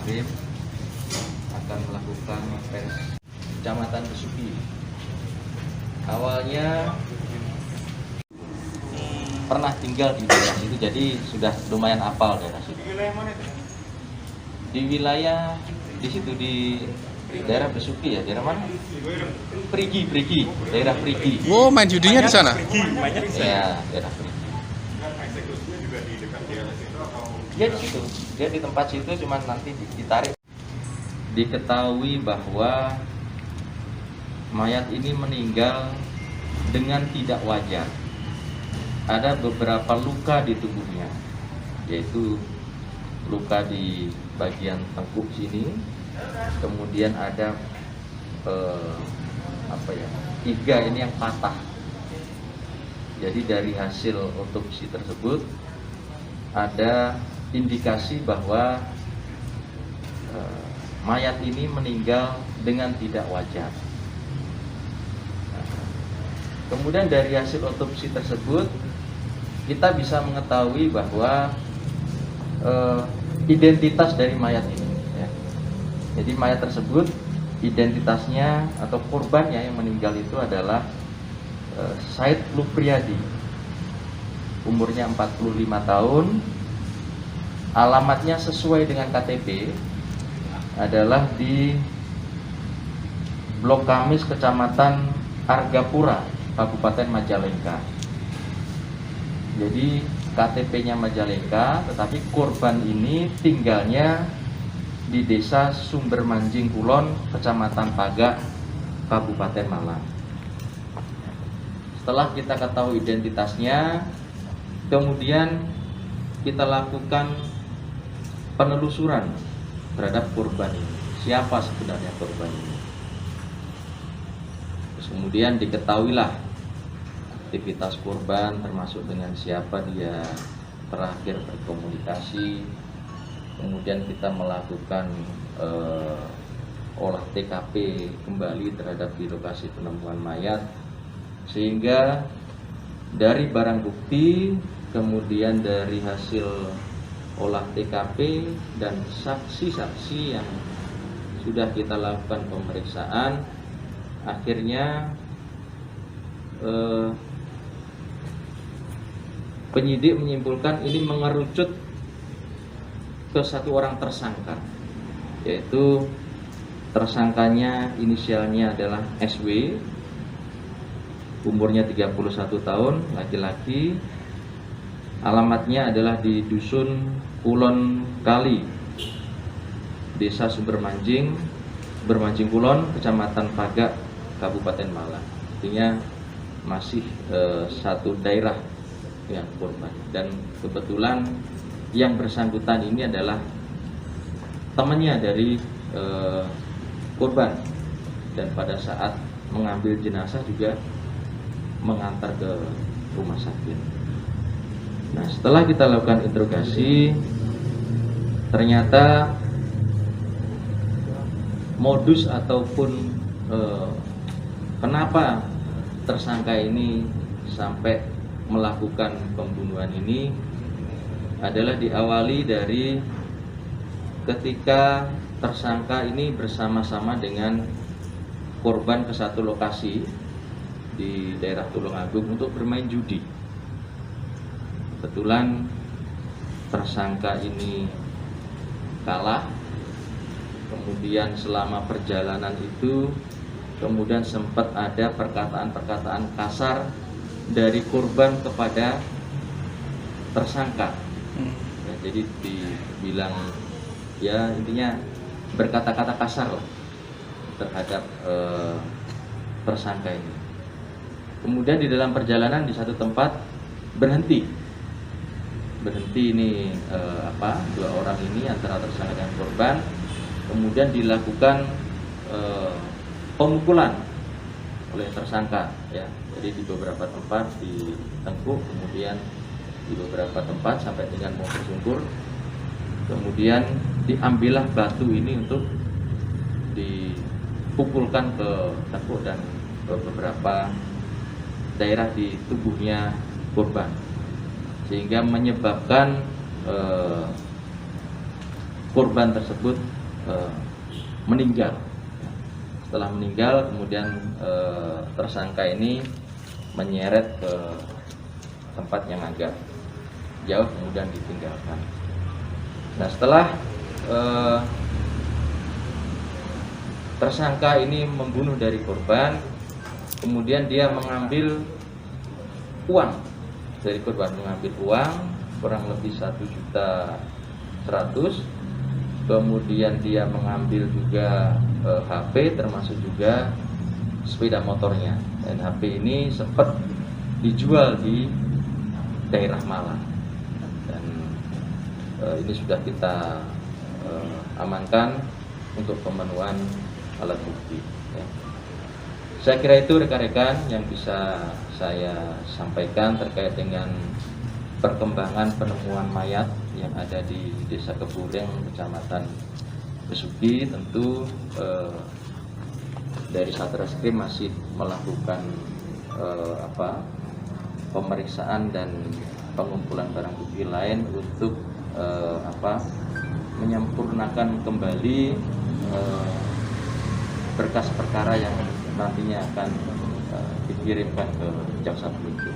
Reskrim akan melakukan tes Kecamatan Besuki. Awalnya pernah tinggal di daerah itu, jadi sudah lumayan hafal daerah situ. Di wilayah mana itu? Di wilayah di situ, di daerah Besuki ya, daerah mana? Prigi, daerah Prigi. Oh, main judinya di sana? Banyak Ya, daerah Prigi. eksekusinya juga di dekat daerah situ atau? Dia di situ, dia di tempat situ, cuman nanti ditarik. Diketahui bahwa mayat ini meninggal dengan tidak wajar. Ada beberapa luka di tubuhnya, yaitu luka di bagian tengkuk sini, kemudian ada iga ini yang patah. Jadi dari hasil otopsi tersebut ada indikasi bahwa mayat ini meninggal dengan tidak wajar. Kemudian dari hasil otopsi tersebut kita bisa mengetahui bahwa identitas dari mayat ini ya. Jadi mayat tersebut identitasnya atau korbannya yang meninggal itu adalah Said Lupriyadi, umurnya 45 tahun. Alamatnya sesuai dengan KTP adalah di Blok Kamis, Kecamatan Argapura, Kabupaten Majalengka. Jadi KTP-nya Majalengka, tetapi korban ini tinggalnya di Desa Sumbermanjing Kulon, Kecamatan Pagak, Kabupaten Malang. Setelah kita ketahui identitasnya, kemudian kita lakukan penelusuran terhadap korban ini. Siapa sebenarnya korban ini? Terus kemudian diketahuilah aktivitas korban, termasuk dengan siapa dia terakhir berkomunikasi. Kemudian kita melakukan olah TKP kembali terhadap di lokasi penemuan mayat, sehingga dari barang bukti, kemudian dari hasil olah TKP dan saksi-saksi yang sudah kita lakukan pemeriksaan, akhirnya penyidik menyimpulkan ini mengerucut ke satu orang tersangka, yaitu tersangkanya inisialnya adalah SW, umurnya 31 tahun, laki-laki. Alamatnya adalah di Dusun Kulon Kali, Desa Sumbermanjing Kulon, Kecamatan Pagak, Kabupaten Malang. Artinya masih satu daerah yang korban, dan kebetulan yang bersangkutan ini adalah temannya dari korban, dan pada saat mengambil jenazah juga mengantar ke rumah sakit. Nah, setelah kita lakukan interogasi, ternyata modus ataupun kenapa tersangka ini sampai melakukan pembunuhan ini adalah diawali dari ketika tersangka ini bersama-sama dengan korban ke satu lokasi di daerah Tulungagung untuk bermain judi. Kebetulan tersangka ini kalah, kemudian selama perjalanan itu kemudian sempat ada perkataan-perkataan kasar dari korban kepada tersangka. Ya, jadi dibilang ya intinya berkata-kata kasar lah terhadap tersangka ini. Kemudian di dalam perjalanan di satu tempat berhenti ini dua orang ini antara tersangka dan korban, kemudian dilakukan pemukulan oleh tersangka ya. Jadi di beberapa tempat di tengkuk, kemudian di beberapa tempat sampai dengan mau tersungkur, kemudian diambillah batu ini untuk dipukulkan ke tengkuk dan ke beberapa daerah di tubuhnya korban, sehingga menyebabkan korban tersebut meninggal. Setelah meninggal, kemudian tersangka ini menyeret ke tempat yang agak jauh, kemudian ditinggalkan. Nah, setelah tersangka ini membunuh dari korban, kemudian dia mengambil uang dari korban, mengambil uang kurang lebih 1.100.000. Kemudian dia mengambil juga HP, termasuk juga sepeda motornya. Dan HP ini sempat dijual di daerah Malang. Dan ini sudah kita amankan untuk pemenuhan alat bukti. Ya. Saya kira itu rekan-rekan yang bisa saya sampaikan terkait dengan perkembangan penemuan mayat yang ada di Desa Kebureng, Kecamatan Besuki. Tentu dari Satreskrim masih melakukan pemeriksaan dan pengumpulan barang bukti lain untuk menyempurnakan kembali berkas perkara yang nantinya akan dikirimkan ke jaksa penuntut.